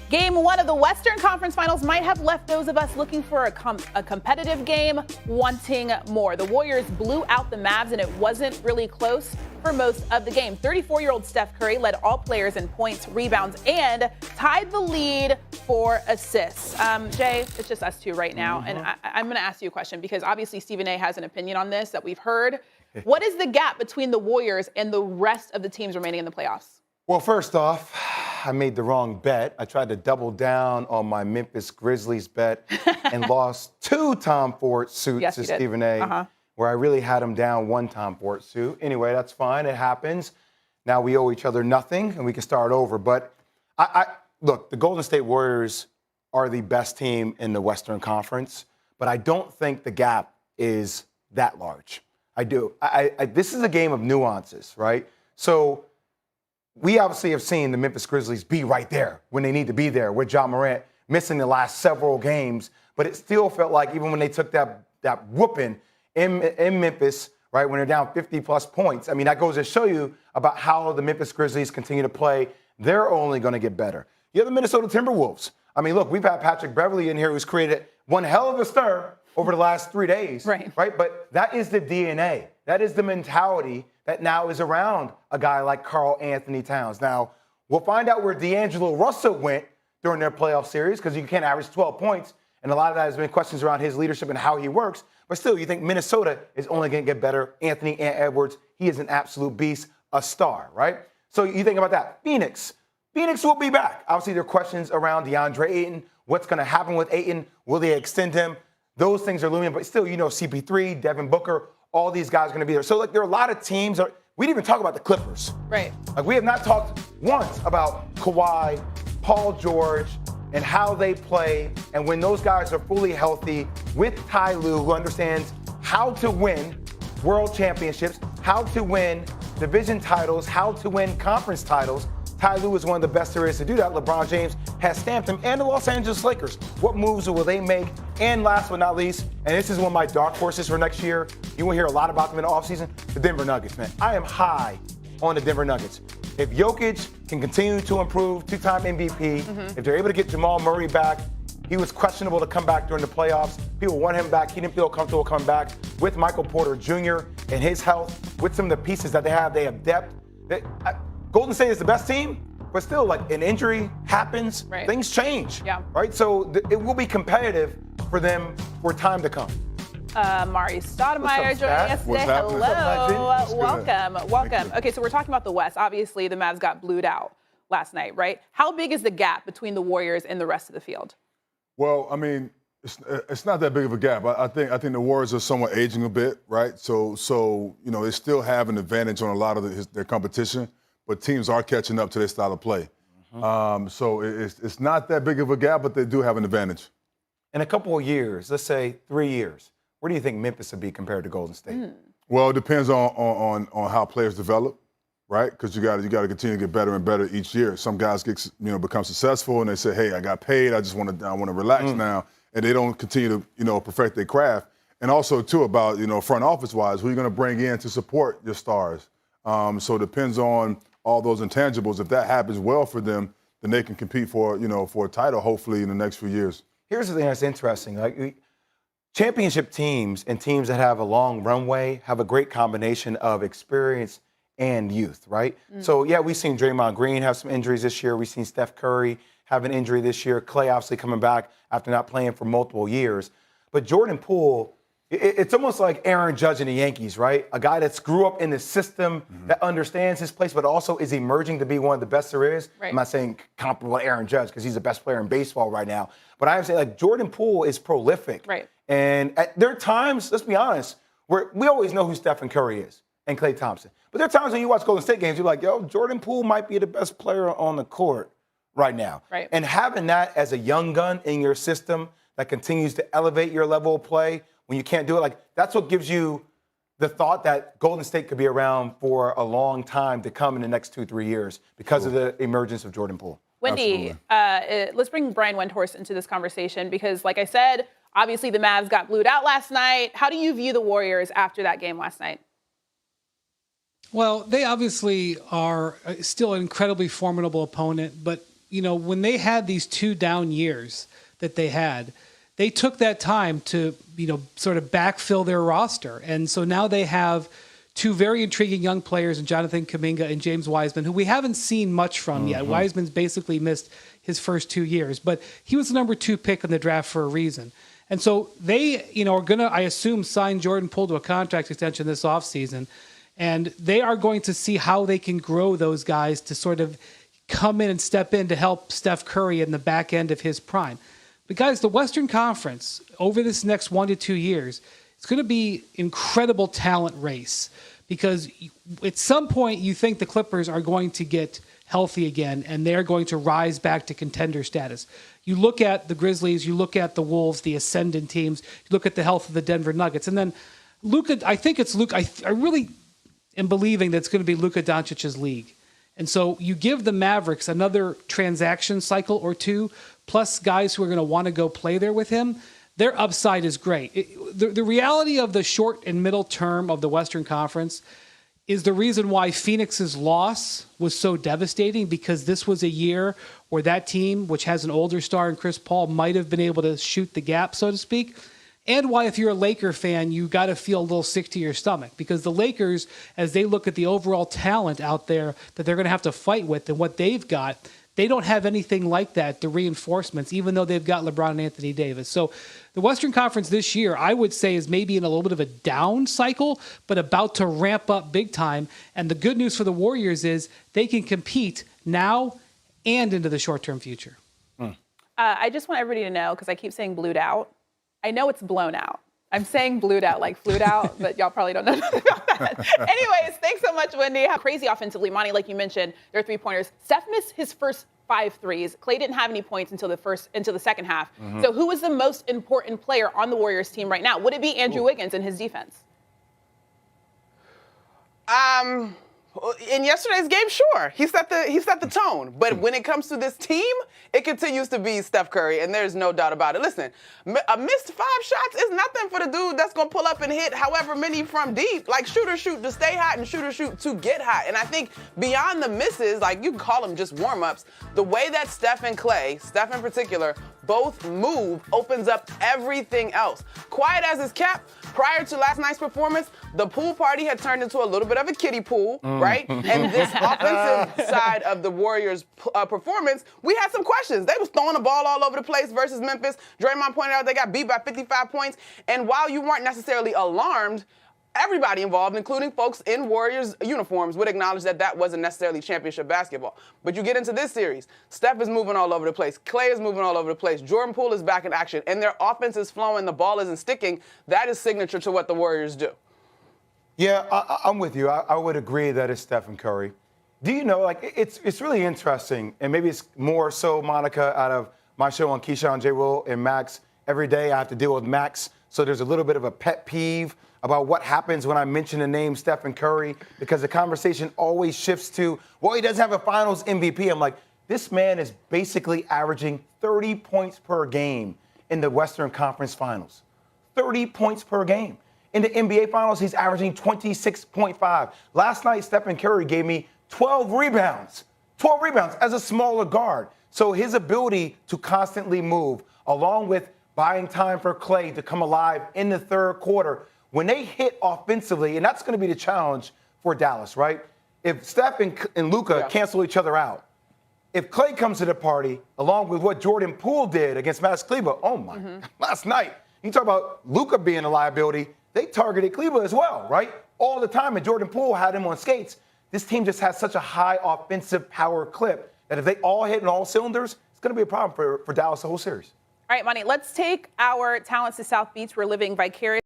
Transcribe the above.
Game one of the Western Conference Finals might have left those of us looking for a competitive game wanting more. The Warriors blew out the Mavs, and it wasn't really close for most of the game. 34-year-old Steph Curry led all players in points, rebounds, and tied the lead for assists. Jay, it's just us two right now, and I'm going to ask you a question because obviously Stephen A. has an opinion on this that we've heard. What is the gap between the Warriors and the rest of the teams remaining in the playoffs? Well, first off, I made the wrong bet. I tried to double down on my Memphis Grizzlies bet and lost 2 Tom Ford suits to Stephen A., where I really had him down 1 Tom Ford suit. Anyway, that's fine. It happens. Now we owe each other nothing, and we can start over. But look, the Golden State Warriors are the best team in the Western Conference, but I don't think the gap is that large. I do. This is a game of nuances, right? So we obviously have seen the Memphis Grizzlies be right there when they need to be there with Ja Morant missing the last several games. But it still felt like even when they took that whooping in Memphis, right, when they're down 50-plus points, I mean, that goes to show you about how the Memphis Grizzlies continue to play. They're only going to get better. You have the Minnesota Timberwolves. I mean, look, we've had Patrick Beverley in here who's created one hell of a stir over the last 3 days, right? But that is the DNA. That is the mentality that now is around a guy like Karl Anthony Towns. Now, we'll find out where D'Angelo Russell went during their playoff series because you can't average 12 points, and a lot of that has been questions around his leadership and how he works. But still, you think Minnesota is only going to get better. Anthony Edwards, he is an absolute beast, a star, right? So you think about that. Phoenix will be back. Obviously, there are questions around DeAndre Ayton. What's going to happen with Ayton? Will they extend him? Those things are looming, but still, you know, CP3, Devin Booker, all these guys are going to be there. So, like, there are a lot of teams. We didn't even talk about the Clippers. Right. Like, we have not talked once about Kawhi, Paul George, and how they play. And when those guys are fully healthy with Ty Lue, who understands how to win world championships, how to win division titles, how to win conference titles. Ty Lue is one of the best there is to do that. LeBron James has stamped him, and the Los Angeles Lakers. What moves will they make? And last but not least, and this is one of my dark horses for next year, you will hear a lot about them in the offseason, the Denver Nuggets, man. I am high on the Denver Nuggets. If Jokic can continue to improve, 2-time MVP, if they're able to get Jamal Murray back, he was questionable to come back during the playoffs. People want him back. He didn't feel comfortable coming back. With Michael Porter Jr. and his health, with some of the pieces that they have depth. Golden State is the best team, but still, like, an injury happens, things change, right? So it will be competitive for them for time to come. Mari Stoudemire joining us today. Hello. Welcome. Okay, so we're talking about the West. Obviously, the Mavs got blued out last night, right? How big is the gap between the Warriors and the rest of the field? Well, I mean, it's not that big of a gap. I think the Warriors are somewhat aging a bit, right? So you know, they still have an advantage on a lot of their competition, but teams are catching up to their style of play. So it's not that big of a gap, but they do have an advantage. In a couple of years, let's say 3 years, where do you think Memphis would be compared to Golden State? Well, it depends on how players develop, right? Because you got to continue to get better and better each year. Some guys become successful and they say, "Hey, I got paid. I want to relax now," and they don't continue to perfect their craft. And also too about front office wise, who you're going to bring in to support your stars. So it depends on all those intangibles. If that happens well for them, then they can compete for a title hopefully in the next few years. Here's the thing that's interesting. Like, championship teams and teams that have a long runway have a great combination of experience and youth, right? So, yeah, we've seen Draymond Green have some injuries this year. We've seen Steph Curry have an injury this year. Klay obviously coming back after not playing for multiple years. But Jordan Poole, it's almost like Aaron Judge in the Yankees, right? A guy that's grew up in the system, that understands his place, but also is emerging to be one of the best there is. I'm not saying comparable to Aaron Judge because he's the best player in baseball right now. But I am saying, like, Jordan Poole is prolific. And there are times, let's be honest, where we always know who Stephen Curry is and Klay Thompson. But there are times when you watch Golden State games, you're like, yo, Jordan Poole might be the best player on the court right now. And having that as a young gun in your system that continues to elevate your level of play when you can't do it, like, that's what gives you the thought that Golden State could be around for a long time to come in the next 2-3 years because of the emergence of Jordan Poole. Wendy, let's bring Brian Windhorst into this conversation because, like I said, obviously the Mavs got blued out last night. How do you view the Warriors after that game last night? Well, they obviously are still an incredibly formidable opponent, but when they had these 2 down years that they had, they took that time to, sort of backfill their roster. And so now they have 2 very intriguing young players in Jonathan Kuminga and James Wiseman, who we haven't seen much from yet. Wiseman's basically missed his first 2 years, but he was the number 2 pick in the draft for a reason. And so they, are going to, I assume, sign Jordan Poole to a contract extension this offseason. And they are going to see how they can grow those guys to sort of come in and step in to help Steph Curry in the back end of his prime. But guys, the Western Conference, over this next 1 to 2 years, it's going to be incredible talent race, because at some point you think the Clippers are going to get healthy again and they're going to rise back to contender status. You look at the Grizzlies, you look at the Wolves, the ascendant teams, you look at the health of the Denver Nuggets. And then Luka, I think it's Luka. I really am believing that it's going to be Luka Doncic's league. And so you give the Mavericks another transaction cycle or 2, plus guys who are going to want to go play there with him. Their upside is great. The reality of the short and middle term of the Western Conference is the reason why Phoenix's loss was so devastating, because this was a year where that team, which has an older star in Chris Paul, might have been able to shoot the gap, so to speak. And why, if you're a Laker fan, you got to feel a little sick to your stomach, because the Lakers, as they look at the overall talent out there that they're going to have to fight with and what they've got, they don't have anything like that, the reinforcements, even though they've got LeBron and Anthony Davis. So the Western Conference this year, I would say, is maybe in a little bit of a down cycle, but about to ramp up big time. And the good news for the Warriors is they can compete now and into the short-term future. I just want everybody to know, because I keep saying blued out. I know it's blown out. I'm saying blued out like flued out, but y'all probably don't know nothing about that. Anyways, thanks so much, Wendy. Crazy offensively. Monty, like you mentioned, their 3-pointers. Steph missed his first 5 threes. Klay didn't have any points until the second half. So who is the most important player on the Warriors team right now? Would it be Andrew Wiggins and his defense? In yesterday's game, sure. He set the tone. But when it comes to this team, it continues to be Steph Curry, and there's no doubt about it. Listen, a missed 5 shots is nothing for the dude that's going to pull up and hit however many from deep. Like, shooter shoot to stay hot and shooter shoot to get hot. And I think beyond the misses, like you can call them just warm-ups, the way that Steph and Klay, Steph in particular, both move opens up everything else. Quiet as is kept, prior to last night's performance, the pool party had turned into a little bit of a kiddie pool, right? And this offensive side of the Warriors' performance, we had some questions. They was throwing the ball all over the place versus Memphis. Draymond pointed out they got beat by 55 points. And while you weren't necessarily alarmed, everybody involved, including folks in Warriors uniforms, would acknowledge that that wasn't necessarily championship basketball. But you get into this series, Steph is moving all over the place. Klay is moving all over the place. Jordan Poole is back in action. And their offense is flowing. The ball isn't sticking. That is signature to what the Warriors do. Yeah, I'm with you. I would agree that it's Stephen Curry. Do you know, like, it's really interesting, and maybe it's more so, Monica, out of my show on Keyshawn, J. Will, and Max. Every day I have to deal with Max, so there's a little bit of a pet peeve about what happens when I mention the name Stephen Curry, because the conversation always shifts to, well, he doesn't have a Finals MVP. I'm like, this man is basically averaging 30 points per game in the Western Conference Finals. 30 points per game. In the NBA Finals, he's averaging 26.5. Last night, Stephen Curry gave me 12 rebounds. 12 rebounds as a smaller guard. So his ability to constantly move, along with buying time for Klay to come alive in the third quarter, when they hit offensively, and that's going to be the challenge for Dallas, right? If Steph and Luka cancel each other out, if Klay comes to the party, along with what Jordan Poole did against Max Kleber, oh my, last night, you talk about Luka being a liability, they targeted Kleber as well, right? All the time, and Jordan Poole had him on skates. This team just has such a high offensive power clip that if they all hit in all cylinders, it's going to be a problem for Dallas the whole series. All right, Monty, let's take our talents to South Beach. We're living vicariously.